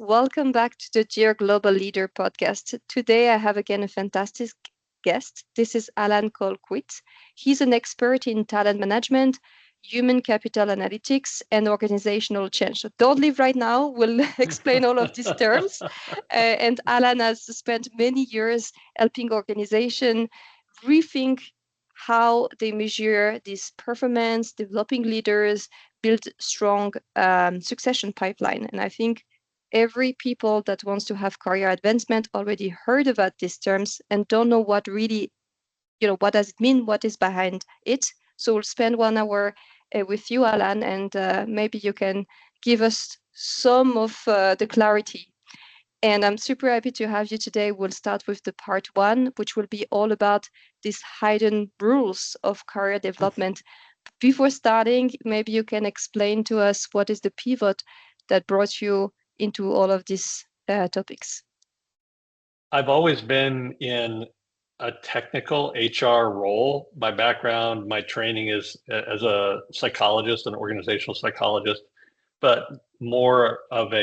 welcome back to the Dear Global Leader podcast. Today I have again a fantastic guest. This is Alan Colquitt. He's an expert in talent management, human capital analytics, and organizational change. So don't leave right now. We'll explain all of these terms. And Alan has spent many years helping organizations rethink how they measure this performance, developing leaders, build strong succession pipeline. And I think every people that wants to have career advancement already heard about these terms and don't know what really, what does it mean, what is behind it. So we'll spend 1 hour with you, Alan, and maybe you can give us some of the clarity. And I'm super happy to have you today. We'll start with the part one, which will be all about these hidden rules of career development. Before starting, maybe you can explain to us what is the pivot that brought you into all of these topics. I've always been in a technical HR role. My background, my training is as a psychologist, an organizational psychologist, but more of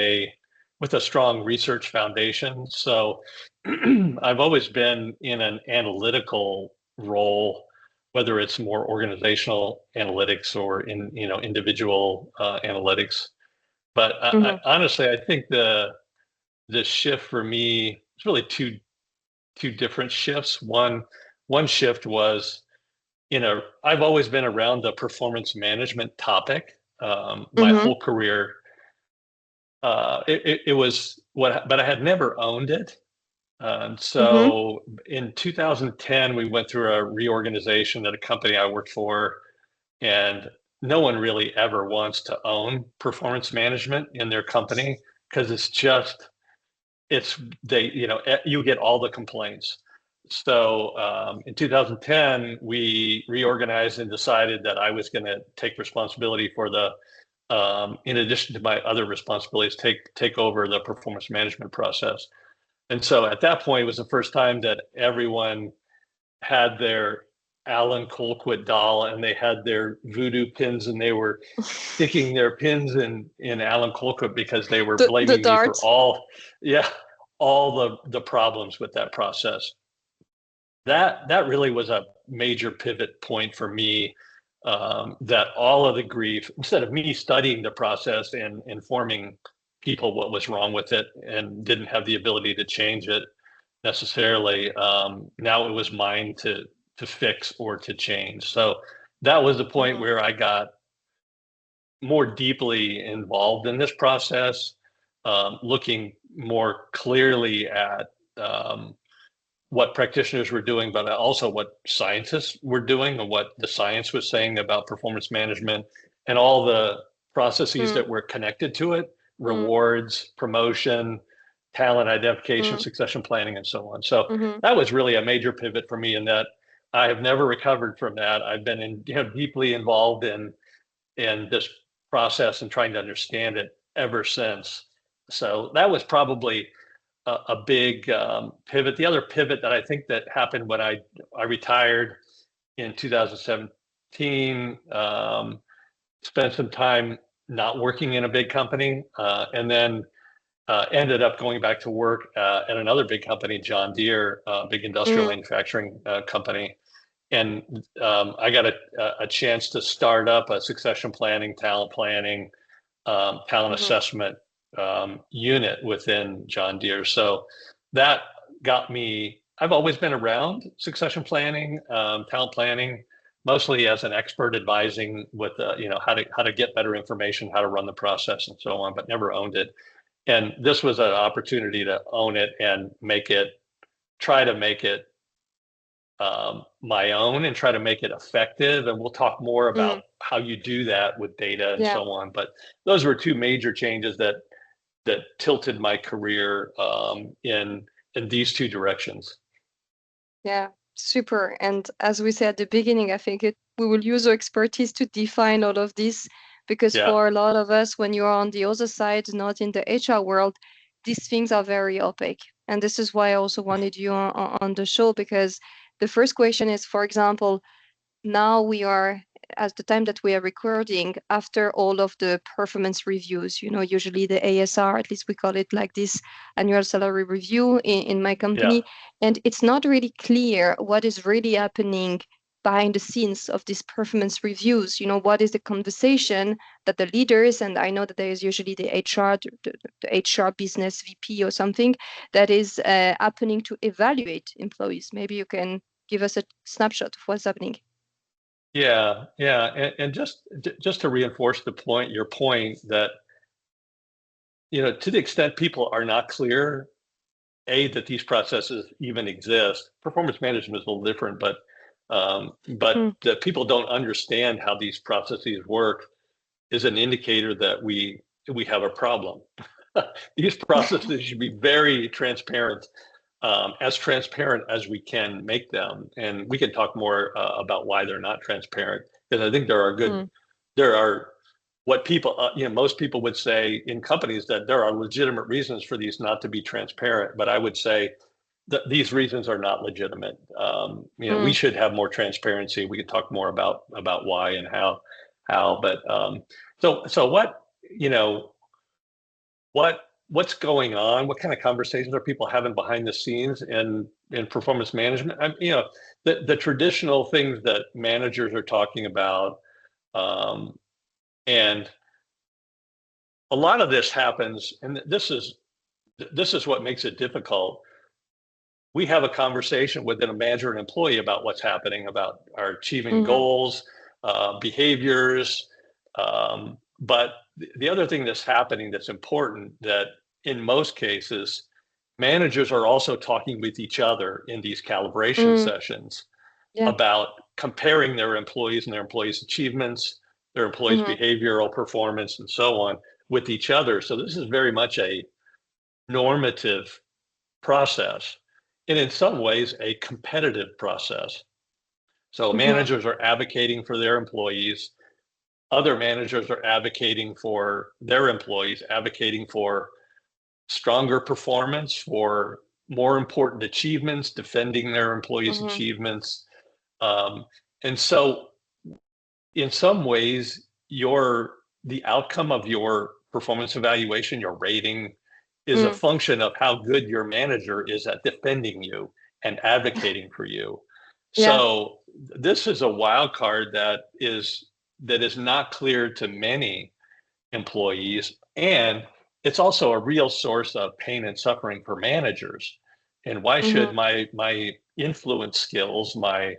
with a strong research foundation. So I've always been in an analytical role, whether it's more organizational analytics or individual analytics. But honestly, I think the shift for me is really two different shifts. One shift was, I've always been around the performance management topic my whole career. It was but I had never owned it. So in 2010, we went through a reorganization at a company I worked for, and no one really ever wants to own performance management in their company because you get all the complaints. So in 2010, we reorganized and decided that I was going to take responsibility for in addition to my other responsibilities, take over the performance management process. And so at that point, it was the first time that everyone had their Alan Colquitt doll and they had their voodoo pins and they were sticking their pins in Alan Colquitt because they were blaming me for all the problems with that process. That really was a major pivot point for me, that all of the grief, instead of me studying the process and informing people what was wrong with it and didn't have the ability to change it necessarily, now it was mine to fix or to change. So that was the point where I got more deeply involved in this process, looking more clearly at what practitioners were doing, but also what scientists were doing and what the science was saying about performance management and all the processes that were connected to it, rewards, promotion, talent identification, succession planning, and so on. So that was really a major pivot for me in that I have never recovered from that. I've been deeply involved in this process and trying to understand it ever since. So that was probably a big pivot. The other pivot that I think that happened when I retired in 2017, spent some time not working in a big company, and then ended up going back to work at another big company, John Deere, big industrial manufacturing company. And I got a chance to start up a succession planning, talent assessment unit within John Deere. So that got me, I've always been around succession planning, talent planning, mostly as an expert advising with, how to get better information, how to run the process and so on, but never owned it. And this was an opportunity to own it and try to make it my own and try to make it effective. And we'll talk more about how you do that with data and so on. But those were two major changes that tilted my career in these two directions. Yeah, super. And as we said at the beginning, I think we will use our expertise to define all of this, because for a lot of us, when you're on the other side, not in the HR world, these things are very opaque. And this is why I also wanted you on the show, because the first question is, for example, now we are at the time that we are recording, after all of the performance reviews, usually the ASR, at least we call it like this, annual salary review in my company. And it's not really clear what is really happening behind the scenes of these performance reviews. What is the conversation that the leaders, and I know that there is usually the HR business VP or something that is happening to evaluate employees. Maybe you can give us a snapshot of what's happening. Yeah. And just to reinforce your point that, to the extent people are not clear, that these processes even exist. Performance management is a little different, but that people don't understand how these processes work is an indicator that we have a problem. These processes should be very transparent, as transparent as we can make them, and we can talk more about why they're not transparent. Because I think there are what people, most people would say in companies that there are legitimate reasons for these not to be transparent, but I would say that these reasons are not legitimate. We should have more transparency. We could talk more about why and how, but so what's going on? What kind of conversations are people having behind the scenes in performance management? The traditional things that managers are talking about, and a lot of this happens, and this is what makes it difficult. We have a conversation within a manager and employee about what's happening, about our achieving goals, behaviors. But the other thing that's happening that's important, that in most cases, managers are also talking with each other in these calibration sessions about comparing their employees and their employees' achievements, their employees' behavioral performance, and so on with each other. So this is very much a normative process, and in some ways a competitive process. So managers are advocating for their employees. Other managers are advocating for their employees, advocating for stronger performance, for more important achievements, defending their employees' achievements. And so in some ways, the outcome of your performance evaluation, your rating, is a function of how good your manager is at defending you and advocating for you. So this is a wild card that is not clear to many employees, and it's also a real source of pain and suffering for managers. And why should my influence skills, my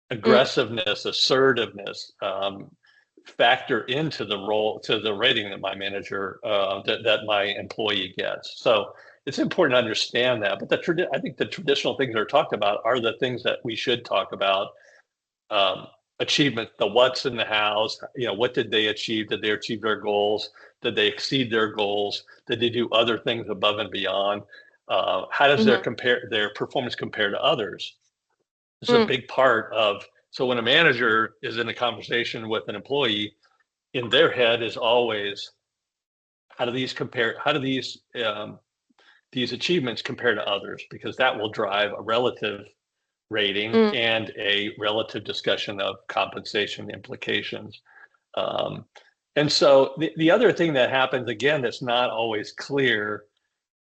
aggressiveness, assertiveness, factor into the rating that my manager, that my employee gets? So it's important to understand that. But I think the traditional things that are talked about are the things that we should talk about. Achievement, the what's in the hows, what did they achieve? Did they achieve their goals? Did they exceed their goals? Did they do other things above and beyond? How does their performance compare to others? This is a big part of, so when a manager is in a conversation with an employee, in their head is always, how do these compare? How do these achievements compare to others? Because that will drive a relative rating and a relative discussion of compensation implications. And so the other thing that happens, again, that's not always clear,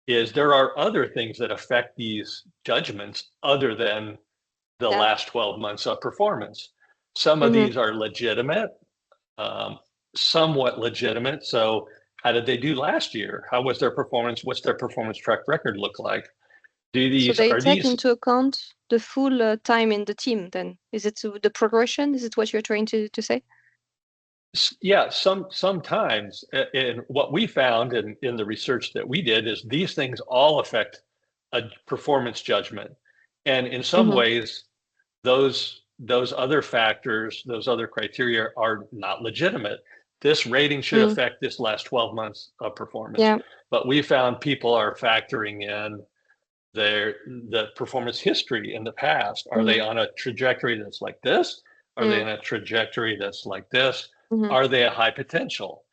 is there are other things that affect these judgments other than the last 12 months of performance. Some of these are legitimate, somewhat legitimate. So how did they do last year? How was their performance? What's their performance track record look like? So they take into account the full time in the team then? Is it the progression? Is it what you're trying to say? Yeah, sometimes. And what we found in the research that we did is these things all affect a performance judgment. And in some ways, those other factors, those other criteria are not legitimate. This rating should affect this last 12 months of performance. But we found people are factoring in the performance history in the past. Are they on a trajectory that's like this? Are they in a trajectory that's like this? Are they a high potential?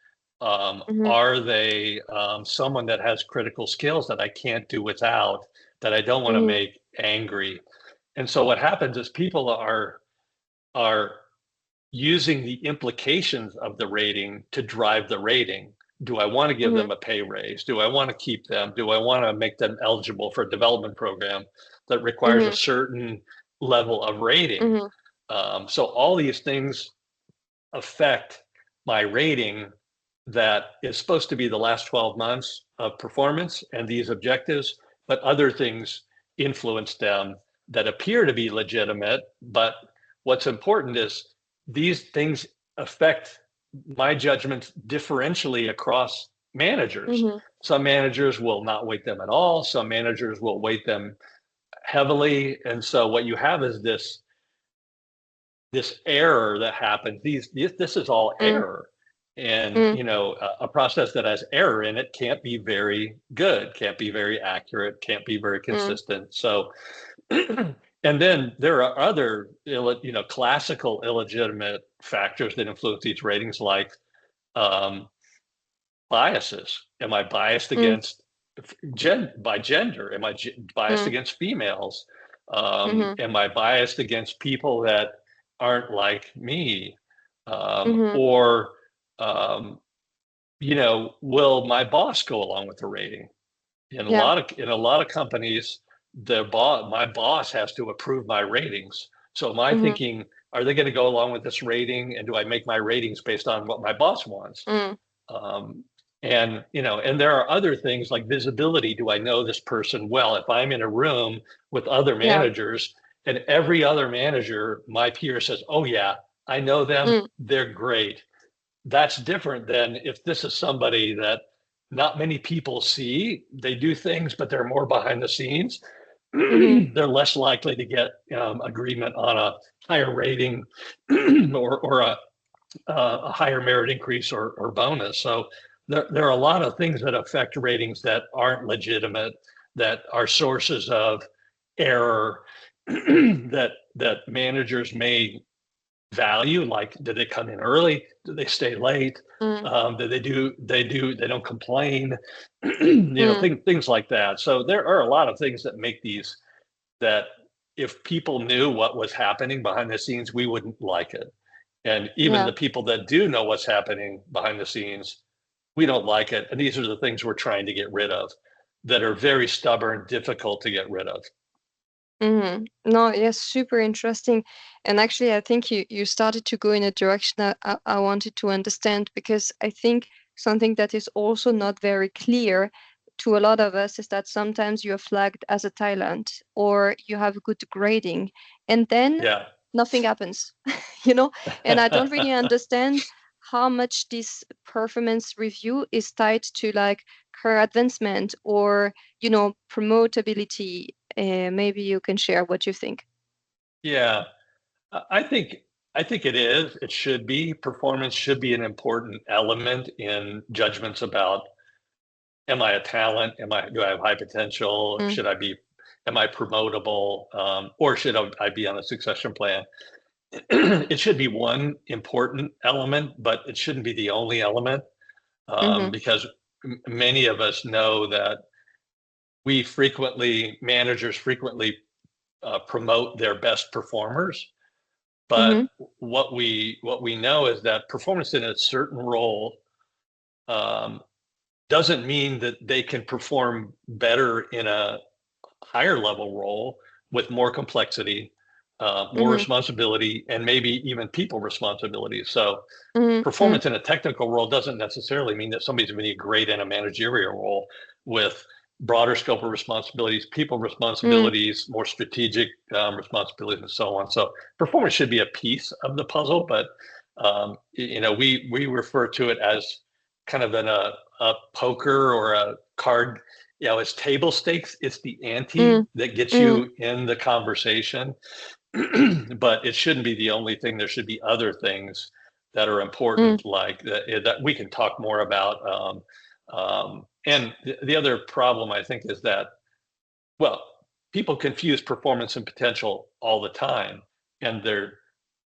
Are they someone that has critical skills that I can't do without, that I don't want to make angry? And so what happens is people are using the implications of the rating to drive the rating. Do I want to give them a pay raise? Do I want to keep them? Do I want to make them eligible for a development program that requires a certain level of rating? So all these things affect my rating that is supposed to be the last 12 months of performance and these objectives, but other things influence them that appear to be legitimate. But what's important is these things affect my judgments differentially across managers. Some managers will not weight them at all. Some managers will weight them heavily. And so what you have is this error that happens. This is all error. And, you know, a process that has error in it can't be very good, can't be very accurate, can't be very consistent. So, and then there are other, you know, classical illegitimate factors that influence these ratings, like biases. Am I biased against by gender? Am I biased against females? Am I biased against people that aren't like me? Or you know, will my boss go along with the rating? In a lot of companies, my boss has to approve my ratings. So am I thinking, are they going to go along with this rating? And do I make my ratings based on what my boss wants? And, you know, and there are other things like visibility. Do I know this person well? If I'm in a room with other managers and every other manager, my peer says, oh yeah, I know them, they're great. That's different than if this is somebody that not many people see. They do things, but they're more behind the scenes. They're less likely to get agreement on a higher rating or a higher merit increase or bonus. So there are a lot of things that affect ratings that aren't legitimate, that are sources of error that managers may value, like did they come in early, did they stay late, did they don't complain, you know, things like that. So there are a lot of things that make these, that if people knew what was happening behind the scenes, we wouldn't like it. And even the people that do know what's happening behind the scenes, we don't like it. And these are the things we're trying to get rid of, that are very stubborn, difficult to get rid of. No, yes, super interesting. And actually, I think you started to go in a direction that I wanted to understand, because I think something that is also not very clear to a lot of us is that sometimes you are flagged as a talent or you have good grading, and then nothing happens, you know? And I don't really understand how much this performance review is tied to like career advancement or, you know, promotability. Maybe you can share what you think. Yeah, I think it is. It should be. Performance should be an important element in judgments about, am I a talent? Do I have high potential? Am I promotable? Or should I be on a succession plan? It should be one important element, but it shouldn't be the only element, because many of us know that managers frequently promote their best performers. But what we know is that performance in a certain role doesn't mean that they can perform better in a higher level role with more complexity, more responsibility, and maybe even people responsibility. So performance in a technical role doesn't necessarily mean that somebody's going to be great in a managerial role with broader scope of responsibilities, people responsibilities, more strategic responsibilities, and so on. So performance should be a piece of the puzzle, but you know, we refer to it as kind of a poker or a card. You know, it's table stakes. It's the ante that gets you in the conversation, but it shouldn't be the only thing. There should be other things that are important, like that we can talk more about. And the other problem, I think, is that, well, people confuse performance and potential all the time, and their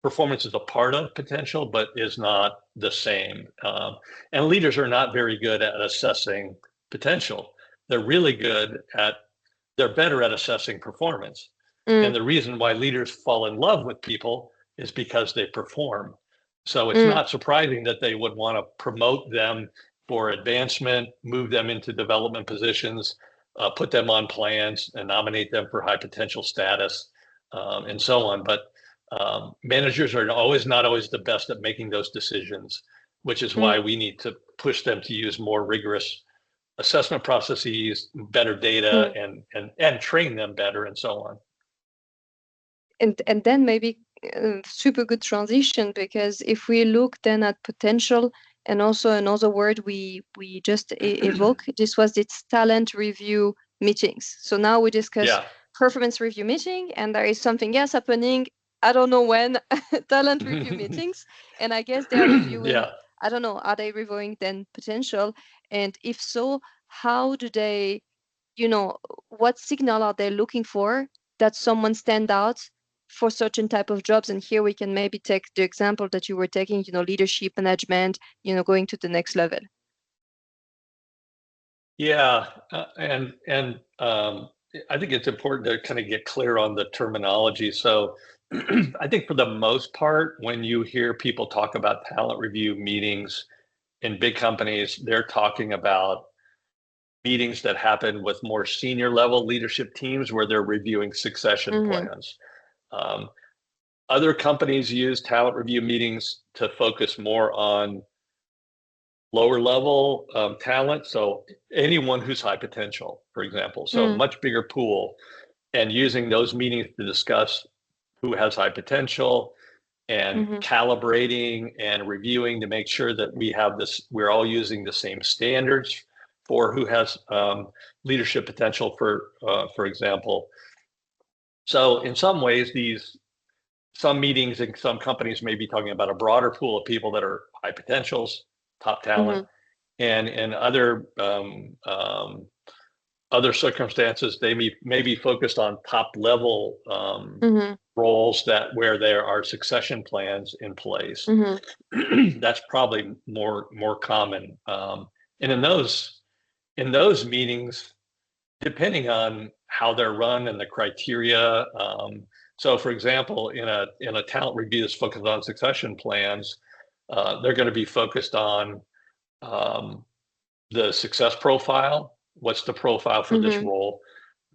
performance is a part of potential, but is not the same. And leaders are not very good at assessing potential. They're better at assessing performance. And the reason why leaders fall in love with people is because they perform. So it's not surprising that they would want to promote them for advancement, move them into development positions, put them on plans, and nominate them for high potential status, and so on. But managers are not always the best at making those decisions, which is why we need to push them to use more rigorous assessment processes, better data, and train them better, and so on. And then maybe super good transition, because if we look then at potential, and also another word we just evoke, this was its talent review meetings. So now we discuss performance review meeting, and there is something else happening, I don't know when, talent review meetings, and I guess they are reviewing, I don't know, are they reviewing then potential? And if so, how do they, what signal are they looking for that someone stand out for certain type of jobs? And here we can maybe take the example that you were taking, leadership management, going to the next level. Yeah, and I think it's important to kind of get clear on the terminology. So I think for the most part, when you hear people talk about talent review meetings in big companies, they're talking about meetings that happen with more senior level leadership teams where they're reviewing succession plans. Other companies use talent review meetings to focus more on lower level talent. So anyone who's high potential, for example, so much bigger pool, and using those meetings to discuss who has high potential and calibrating and reviewing to make sure that we're all using the same standards for who has leadership potential, for example. So in some ways, some meetings in some companies may be talking about a broader pool of people that are high potentials, top talent, and in other circumstances, they may be focused on top level roles where there are succession plans in place. That's probably more common. And in those meetings, depending on how they're run and the criteria. So, for example, in a talent review that's focused on succession plans, they're going to be focused on the success profile. What's the profile for this role?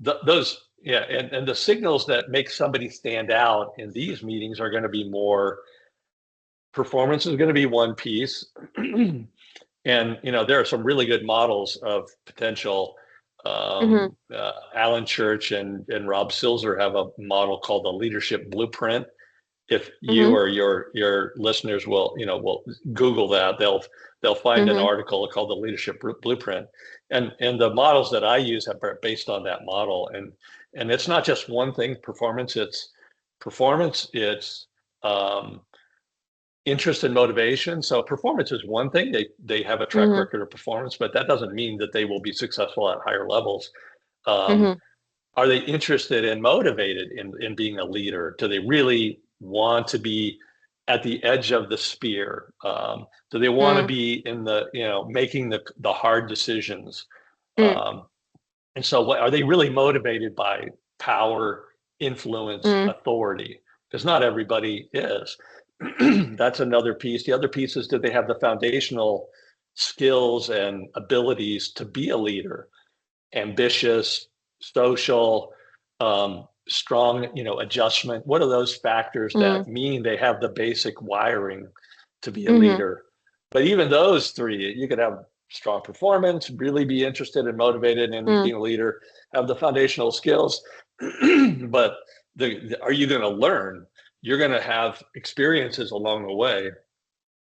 And the signals that make somebody stand out in these meetings are going to be more. Performance is going to be one piece, and there are some really good models of potential. Alan Church and Rob Silzer have a model called the Leadership Blueprint. If you or your listeners will Google that, they'll find an article called the Leadership Blueprint, and the models that I use are based on that model, and it's not just one thing. Performance, it's interest and motivation. So performance is one thing. They have a track record of performance, but that doesn't mean that they will be successful at higher levels. Are they interested and motivated in being a leader? Do they really want to be at the edge of the spear? Do they want to be in making the hard decisions? And so are they really motivated by power, influence, authority? Because not everybody is. That's another piece. The other piece is, do they have the foundational skills and abilities to be a leader? Ambitious, social, strong, adjustment. What are those factors that mean they have the basic wiring to be a leader? But even those three, you could have strong performance, really be interested and motivated in being a leader, have the foundational skills, but are you going to learn? You're going to have experiences along the way.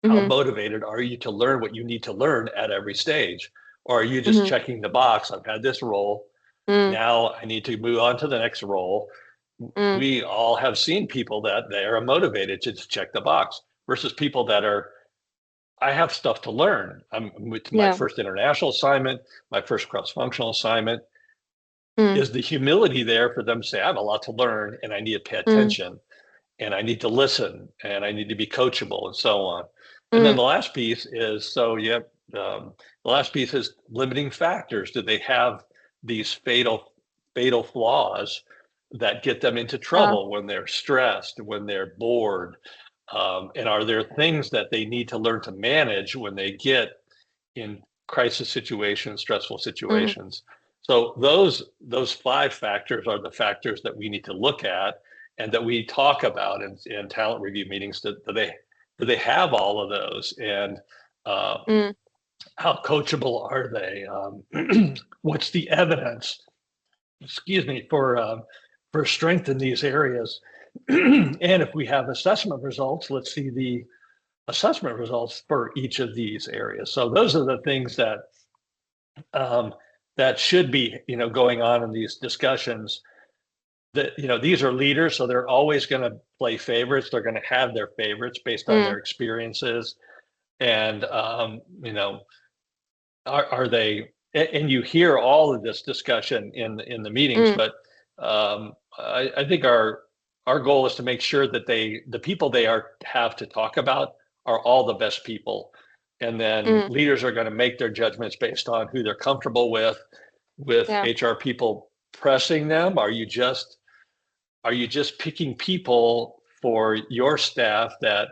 How motivated are you to learn what you need to learn at every stage? Or are you just checking the box? I've had this role. Now I need to move on to the next role. We all have seen people that they are motivated to just check the box versus people that I have stuff to learn. My first international assignment, my first cross-functional assignment. Is the humility there for them to say, I have a lot to learn and I need to pay attention and I need to listen and I need to be coachable and so on. And then the last piece is, the last piece is limiting factors. Do they have these fatal flaws that get them into trouble when they're stressed, when they're bored, And are there things that they need to learn to manage when they get in crisis situations, stressful Mm, situations? So those 5 factors are the factors that we need to look at and that we talk about in talent review meetings. Do they have all of those? And uh, mm, how coachable are they? What's the evidence? Excuse me, for strength in these areas. And if we have assessment results, let's see the assessment results for each of these areas. So those are the things um, that should be, going on in these discussions. That these are leaders, so they're always going to play favorites. They're going to have their favorites based on their mm, experiences, and are they? And you hear all of this discussion in the meetings, mm, but I think our goal is to make sure that the people they have to talk about are all the best people, and then mm. leaders are going to make their judgments based on who they're comfortable with Yeah. HR people pressing them. Are you just picking people for your staff that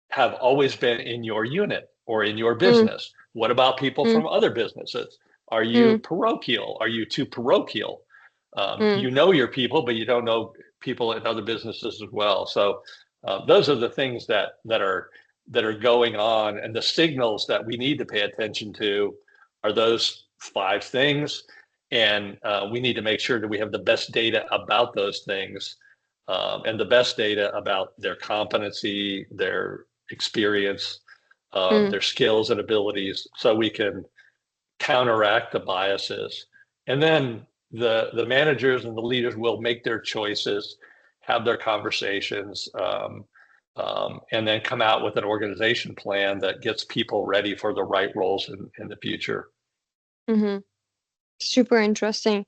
have always been in your unit or in your Mm, business? What about people mm, from other businesses? Are you mm, parochial? Are you too parochial? mm, You know your people, but you don't know people in other businesses as well. So those are the things that are going on, and the signals that we need to pay attention to are those 5 things, and we need to make sure that we have the best data about those things, and the best data about their competency, their experience, mm, their skills and abilities, so we can counteract the biases. And then the managers and the leaders will make their choices, have their conversations, and then come out with an organization plan that gets people ready for the right roles in the future. mm-hmm. Super interesting.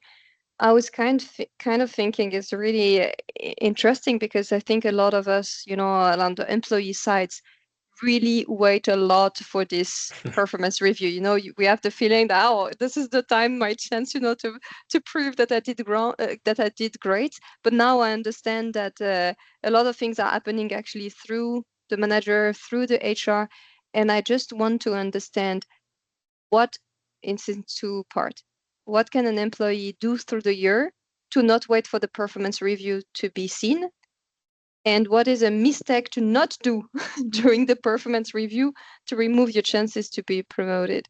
I was kind of thinking it's really interesting because I think a lot of us, on the employee sides, really wait a lot for this performance review. We have the feeling that, oh, this is the time, my chance, to prove that I did great. But now I understand that a lot of things are happening actually through the manager, through the HR, and I just want to understand what in 2 part. What can an employee do through the year to not wait for the performance review to be seen? And what is a mistake to not do during the performance review to remove your chances to be promoted?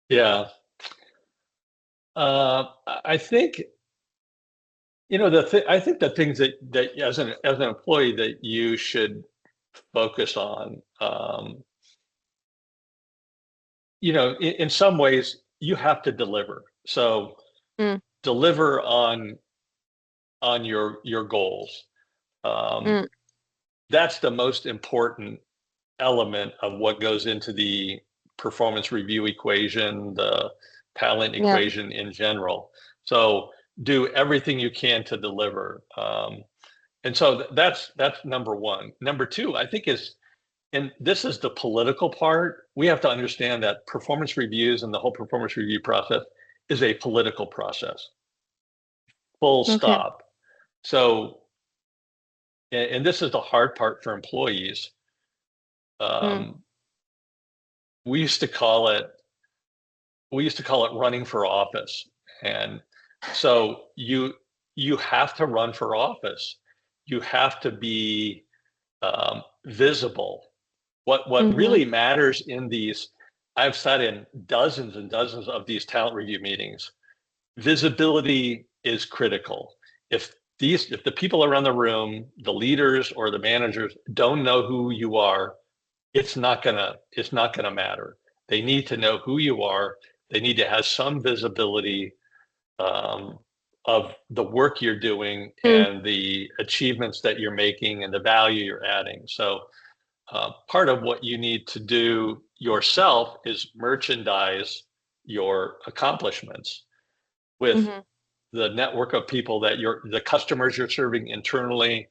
Yeah. I think I think the things that as an employee that you should focus on. In some ways, you have to deliver. So Mm, deliver on your goals. Um, mm, that's the most important element of what goes into the performance review equation, the talent yeah. equation in general. So do everything you can to deliver. And so that's number one. Number two, I think and this is the political part. We have to understand that performance reviews and the whole performance review process is a political process, full Okay. stop. So, and this is the hard part for employees. Mm, Um, we used to call it running for office. And so you have to run for office. You have to be visible. What mm-hmm, really matters in these, I've sat in dozens and dozens of these talent review meetings. Visibility is critical. If the people around the room, the leaders or the managers, don't know who you are, it's not gonna matter. They need to know who you are. They need to have some visibility, um, of the work you're doing mm, and the achievements that you're making and the value you're adding. So part of what you need to do yourself is merchandise your accomplishments with mm-hmm, the network of people that the customers you're serving internally.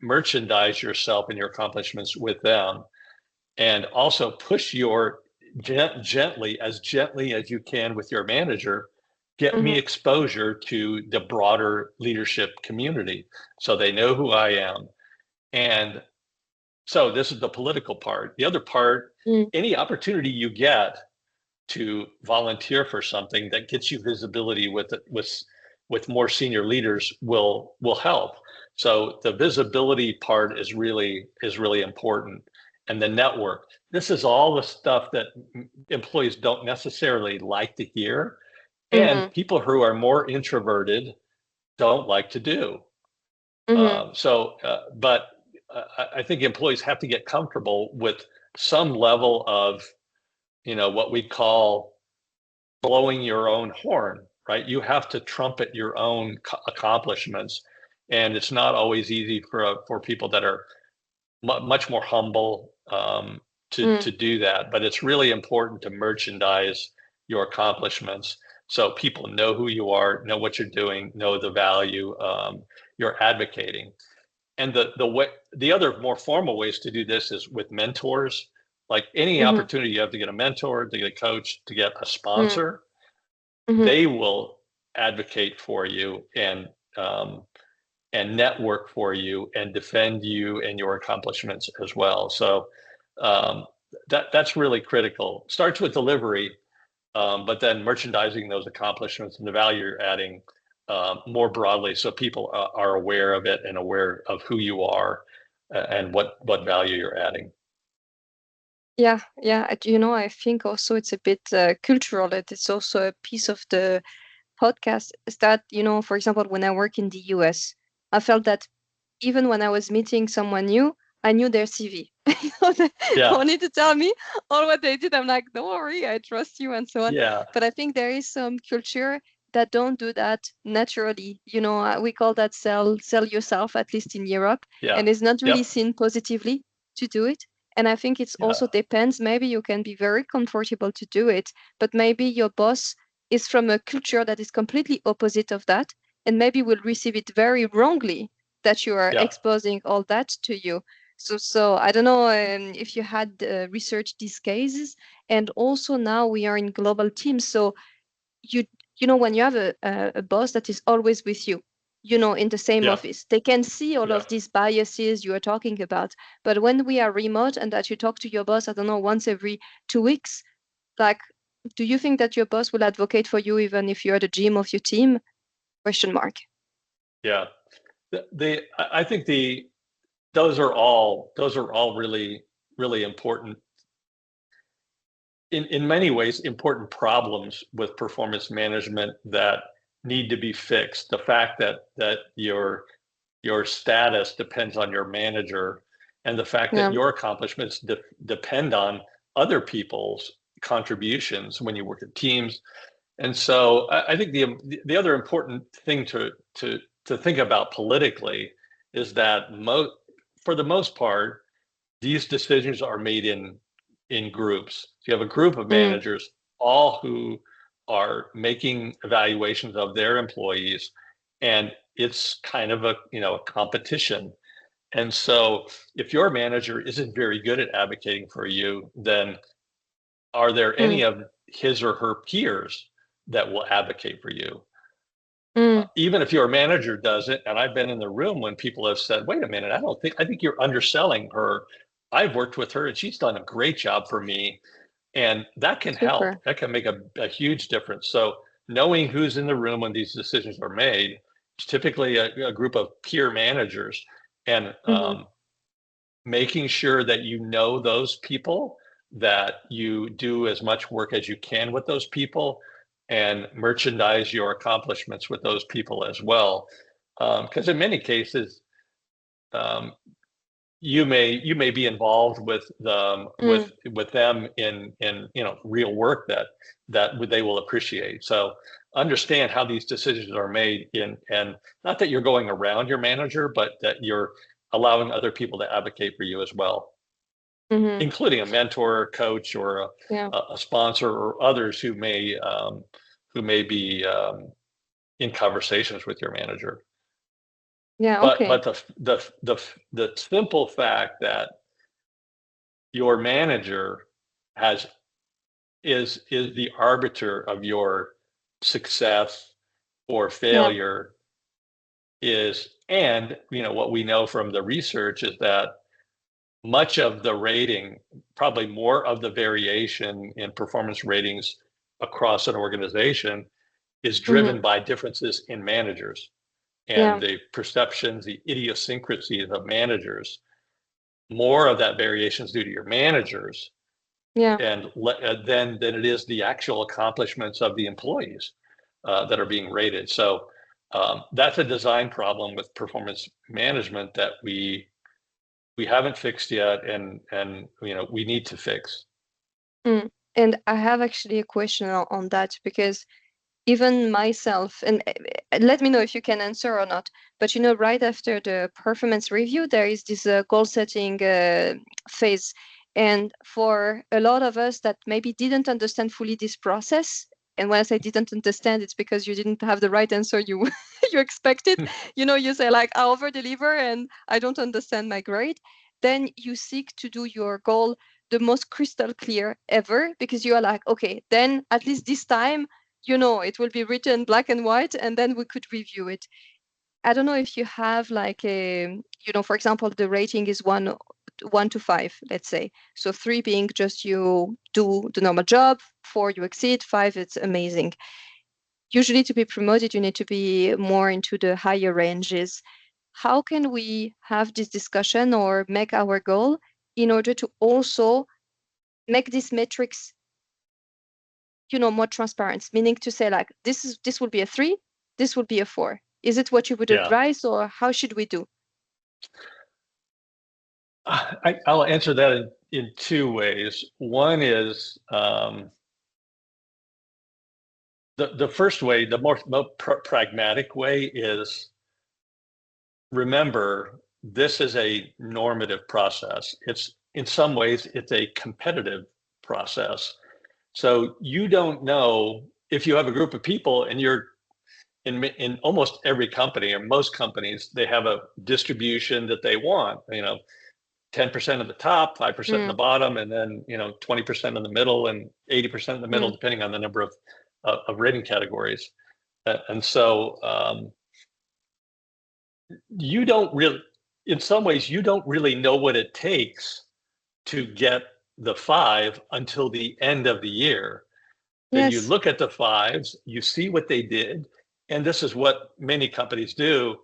Merchandise yourself and your accomplishments with them, and also push your gently as you can with your manager. Get me mm-hmm, exposure to the broader leadership community so they know who I am. And So this is the political part. The other part, Mm. any opportunity you get to volunteer for something that gets you visibility with more senior leaders will help. So the visibility part is really important, and the network. This is all the stuff that employees don't necessarily like to hear, and Mhm. people who are more introverted don't like to do. Mhm. But I think employees have to get comfortable with some level of, what we call blowing your own horn, right? You have to trumpet your own accomplishments, and it's not always easy for people that are much more humble Mm. to do that. But it's really important to merchandise your accomplishments so people know who you are, know what you're doing, know the value you're advocating. And the other more formal ways to do this is with mentors. Like any Mhm. opportunity you have to get a mentor, to get a coach, to get a Mm. sponsor, Mhm. they will advocate for you and network for you and defend you and your accomplishments as well. So um, that's really critical. Starts with delivery, but then merchandising those accomplishments and the value you're adding more broadly, so people are aware of it and aware of who you are and what value you're adding. Yeah, yeah. I think also it's a bit cultural. It's also a piece of the podcast is that, for example, when I work in the US, I felt that even when I was meeting someone new, I knew their CV. They Yeah, wanted to tell me all what they did. I'm like, don't worry, I trust you, and so on. yeah, But I think there is some culture that don't do that naturally. We call that sell yourself, at least in Europe, yeah, and it's not really yep, seen positively to do it. And I think it's yeah, also depends. Maybe you can be very comfortable to do it, but maybe your boss is from a culture that is completely opposite of that, and maybe will receive it very wrongly that you are yeah, exposing all that to you. So I don't know if you had researched these cases, and also now we are in global teams. So you when you have a boss that is always with you, in the same yeah, office, they can see all yeah. of these biases you are talking about. But when we are remote and that you talk to your boss, I don't know, once every 2 weeks, like, do you think that your boss will advocate for you even if you're the GM of your team? Question mark. Yeah. I think those are all really really important in many ways important problems with performance management that need to be fixed. The fact that your status depends on your manager, and the fact that Yeah. your accomplishments depend on other people's contributions when you work in teams. And so I think the other important thing to think about politically is that for the most part, these decisions are made in groups. So you have a group of Mm. managers, all who are making evaluations of their employees, and it's kind of a competition. And so if your manager isn't very good at advocating for you, then are there Mm. any of his or her peers that will advocate for you? Mm. Even if your manager does it, and I've been in the room when people have said, "Wait a minute, I think you're underselling her. I've worked with her and she's done a great job for me." And that can help. Super. That can make a huge difference. So knowing who's in the room when these decisions are made, it's typically a group of peer managers, and Hmm. making sure that you know those people, that you do as much work as you can with those people, and merchandise your accomplishments with those people as well. Because in many cases, um, you may be involved Mm. with them in real work that they will appreciate. So understand how these decisions are made and not that you're going around your manager, but that you're allowing other people to advocate for you as well, Hmm. including a mentor, coach, or Yeah. a sponsor, or others who may be in conversations with your manager. Yeah. But Okay. the simple fact that your manager has is the arbiter of your success or Yeah. failure is, and what we know from the research is that much of the rating, probably more of the variation in performance ratings across an organization is driven by differences in managers and Yeah. the perceptions, the idiosyncrasies of managers. More of that variation is due to your managers Yeah. and than it is the actual accomplishments of the employees that are being rated. So that's a design problem with performance management that we haven't fixed yet, and we need to fix. Mm. And I have actually a question on that because even myself, and let me know if you can answer or not, but right after the performance review, there is this goal setting phase. And for a lot of us that maybe didn't understand fully this process, and when I say didn't understand, it's because you didn't have the right answer you you expected. You say like, I over deliver and I don't understand my grade. Then you seek to do your goal the most crystal clear ever, because you are like, okay, then at least this time it will be written black and white, and then we could review it. I don't know if you have like for example, the rating is 1 to 5, let's say. So 3 being just you do the normal job, 4 you exceed, 5 it's amazing. Usually to be promoted, you need to be more into the higher ranges. How can we have this discussion or make our goal in order to also make these metrics more transparent, meaning to say like this will be a 3, this will be a 4. Is it what you would Yeah, advise, or how should we do? I'll answer that in two ways. One is the first way, the more pragmatic way is, remember, this is a normative process. It's in some ways it's a competitive process. So you don't know if you have a group of people and you're in almost every company or most companies, they have a distribution that they want, 10% at the top, 5% in the Mm, bottom, and then 20% in the middle and 80% in the middle, mm, depending on the number of rating categories. And so you don't really, in some ways, you don't really know what it takes to get the 5 until the end of the year. Then you yes. look at the 5s, you see what they did, and this is what many companies do.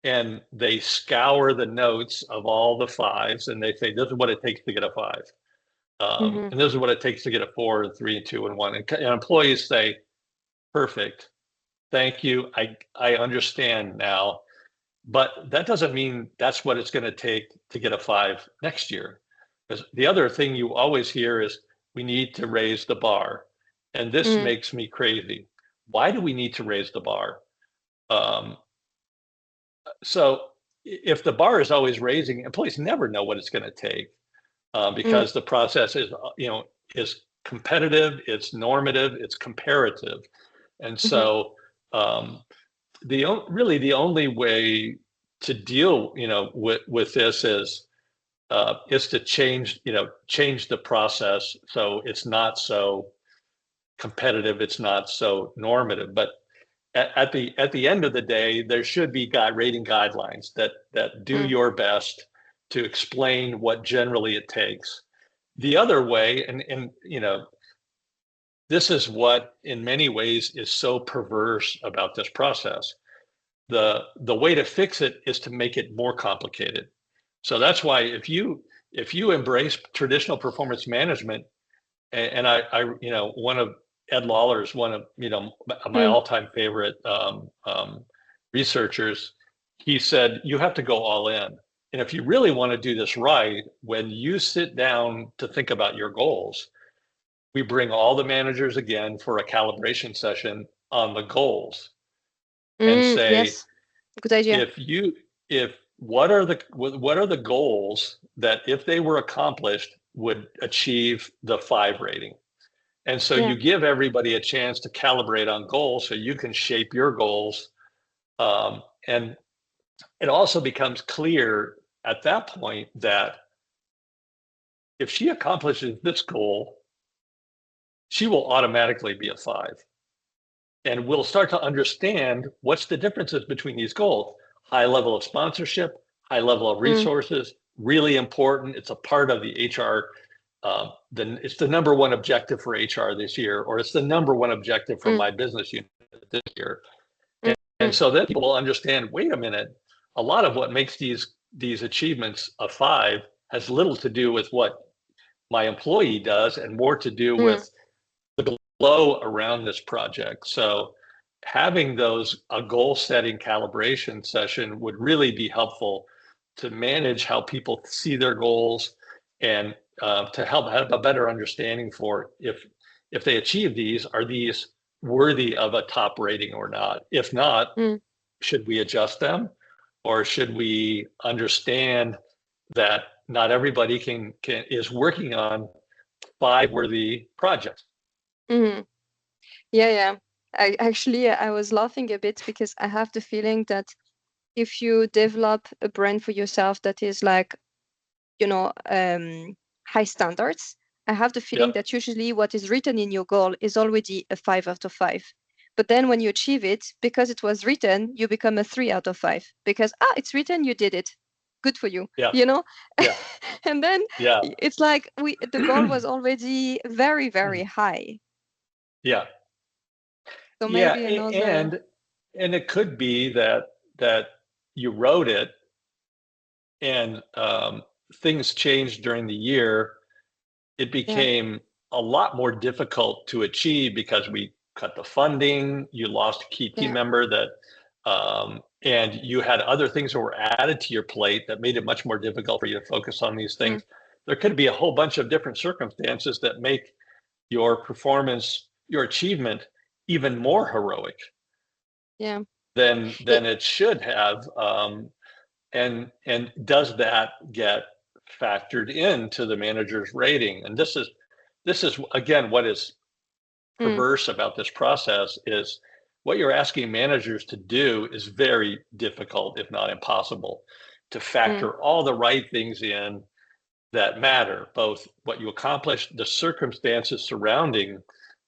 And they scour the notes of all the 5s, and they say, this is what it takes to get a 5. Hmm. And this is what it takes to get a 4, and 3, and 2, and 1. And employees say, perfect, thank you, I understand now. But that doesn't mean that's what it's going to take to get a 5 next year. Because the other thing you always hear is, we need to raise the bar. And this Mm, makes me crazy. Why do we need to raise the bar? Um, so if the bar is always raising, employees never know what it's going to take, mm, because the process is competitive, it's normative, it's comparative. And hmm. so really the only way to deal with this is to change the process so it's not so competitive, it's not so normative. But at the end of the day, there should be rating guidelines that do Mm, your best to explain what generally it takes. The other way, and this is what in many ways is so perverse about this process. The way to fix it is to make it more complicated. So that's why if you embrace traditional performance management, and one of Ed Lawler's one of my mm, all-time favorite researchers. He said you have to go all in, and if you really want to do this right, when you sit down to think about your goals, we bring all the managers again for a calibration session on the goals and say, yes, good idea. if what are the goals that if they were accomplished would achieve the 5 rating. And so Yeah. you give everybody a chance to calibrate on goals so you can shape your goals. And it also becomes clear at that point that if she accomplishes this goal, she will automatically be a 5. And we'll start to understand what's the differences between these goals: high level of sponsorship, high level of Mm, resources, really important. It's a part of the HR. It's the number one objective for HR this year, or it's the number one objective for my business unit this year. And so then people will understand, wait a minute, a lot of what makes these achievements a 5 has little to do with what my employee does and more to do with the glow around this project. So having a goal setting calibration session would really be helpful to manage how people see their goals and to help have a better understanding for if they achieve these, are these worthy of a top rating or not? If not, should we adjust them, or should we understand that not everybody is working on 5 worthy projects? Yeah. I was laughing a bit because I have the feeling that if you develop a brand for yourself that is like, high standards, I have the feeling that usually what is written in your goal is already a 5 out of 5. But then when you achieve it, because it was written, you become a 3 out of 5 because, it's written, you did it. Good for you. And then it's like the goal was already very, very high. Yeah. So maybe another. And it could be that you wrote it and things changed during the year. It became a lot more difficult to achieve because we cut the funding. You lost a key team member and you had other things that were added to your plate that made it much more difficult for you to focus on these things. There could be a whole bunch of different circumstances that make your performance, your achievement, even more heroic than it should have. And does that get factored into the manager's rating? And this is again what is perverse about this process is what you're asking managers to do is very difficult, if not impossible, to factor all the right things in that matter, both what you accomplished, the circumstances surrounding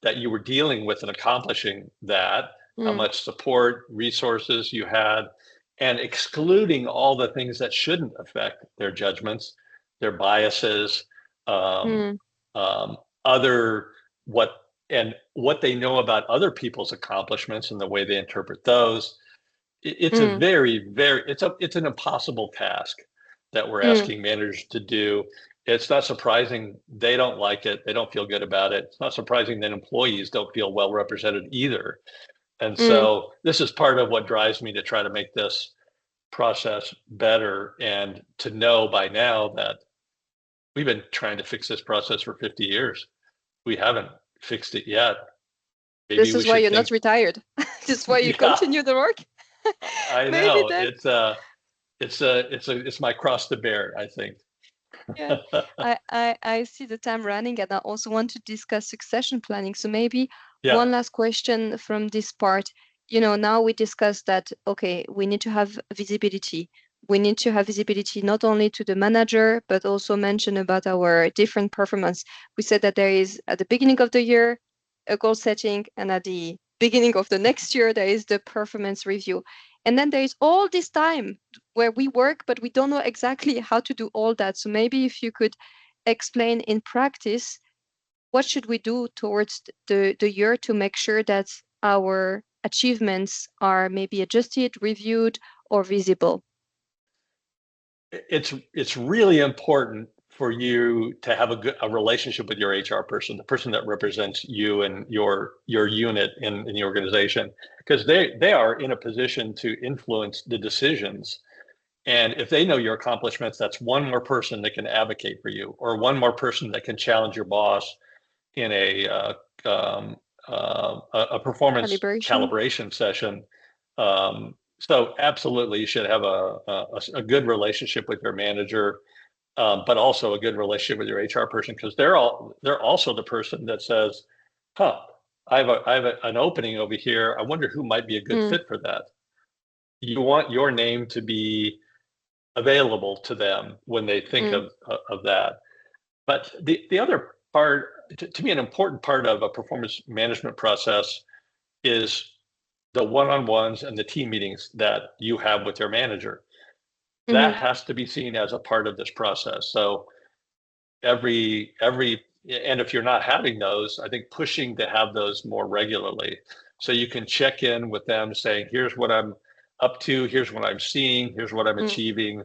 that you were dealing with and accomplishing that, how much support, resources you had, and excluding all the things that shouldn't affect their judgments, their biases, what they know about other people's accomplishments and the way they interpret those. It's a very, very, it's an impossible task that we're asking managers to do. It's not surprising they don't like it. They don't feel good about it. It's not surprising that employees don't feel well represented either. And so this is part of what drives me to try to make this process better and to know by now that we've been trying to fix this process for 50 years. We haven't fixed it yet. Maybe this is why you're not retired. This is why you continue the work. I know. It's my cross to bear, I think. I see the time running, and I also want to discuss succession planning. So maybe one last question from this part. Now we discussed that, okay, we need to have visibility. We need to have visibility not only to the manager, but also mention about our different performance. We said that there is at the beginning of the year, a goal setting, and at the beginning of the next year, there is the performance review. And then there is all this time where we work, but we don't know exactly how to do all that. So maybe if you could explain in practice, what should we do towards the year to make sure that our achievements are maybe adjusted, reviewed, or visible? It's really important for you to have a relationship with your HR person, the person that represents you and your unit in the organization, because they are in a position to influence the decisions. And if they know your accomplishments, that's one more person that can advocate for you, or one more person that can challenge your boss in a performance calibration session. So absolutely, you should have a good relationship with your manager, but also a good relationship with your HR person, because they're also the person that says, "Huh, I have an opening over here. I wonder who might be a good fit for that." You want your name to be available to them when they think of that. But the other part, to me, an important part of a performance management process is the one-on-ones and the team meetings that you have with your manager. that has to be seen as a part of this process. So and if you're not having those, I think pushing to have those more regularly. So you can check in with them saying, here's what I'm up to, here's what I'm seeing, here's what I'm achieving,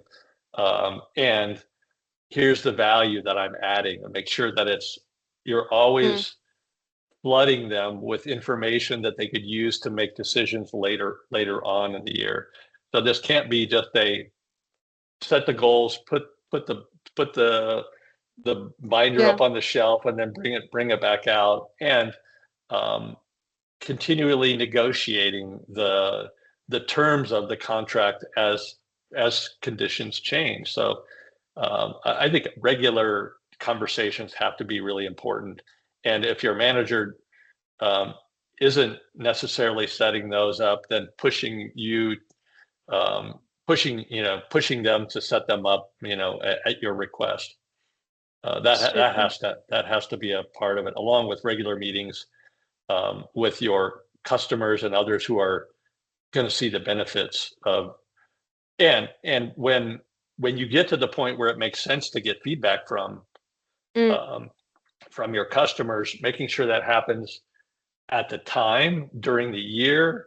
and here's the value that I'm adding, and make sure that you're always flooding them with information that they could use to make decisions later on in the year. So this can't be just a set the goals, put the binder up on the shelf, and then bring it back out, and continually negotiating the terms of the contract as conditions change. So I think regular conversations have to be really important. And if your manager isn't necessarily setting those up, then pushing them to set them up, at your request. That has to be a part of it, along with regular meetings with your customers and others who are going to see the benefits of. And when you get to the point where it makes sense to get feedback from your customers, making sure that happens at the time during the year.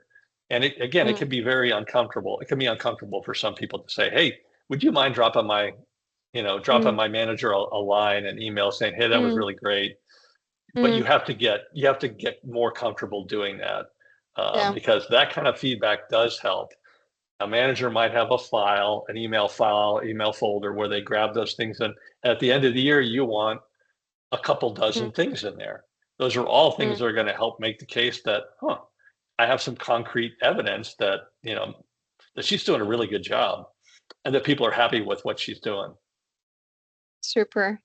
And it can be very uncomfortable. It can be uncomfortable for some people to say, hey, would you mind dropping my manager a line, an email saying, hey, that was really great. But you have to get more comfortable doing that, because that kind of feedback does help. A manager might have an email folder where they grab those things. And at the end of the year, you want a couple dozen things in there. Those are all things that are going to help make the case that, I have some concrete evidence that, that she's doing a really good job, and that people are happy with what she's doing. Super.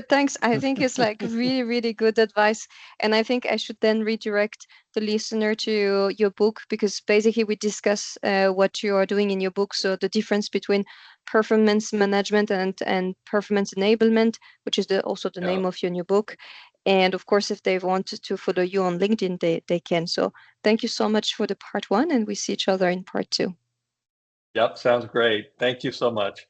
Thanks. I think it's like really, really good advice. And I think I should then redirect the listener to your book, because basically we discuss what you are doing in your book. So the difference between performance management and performance enablement, which is also the name of your new book. And of course, if they want to follow you on LinkedIn, they can. So thank you so much for the part 1, and we see each other in part 2. Yep, sounds great. Thank you so much.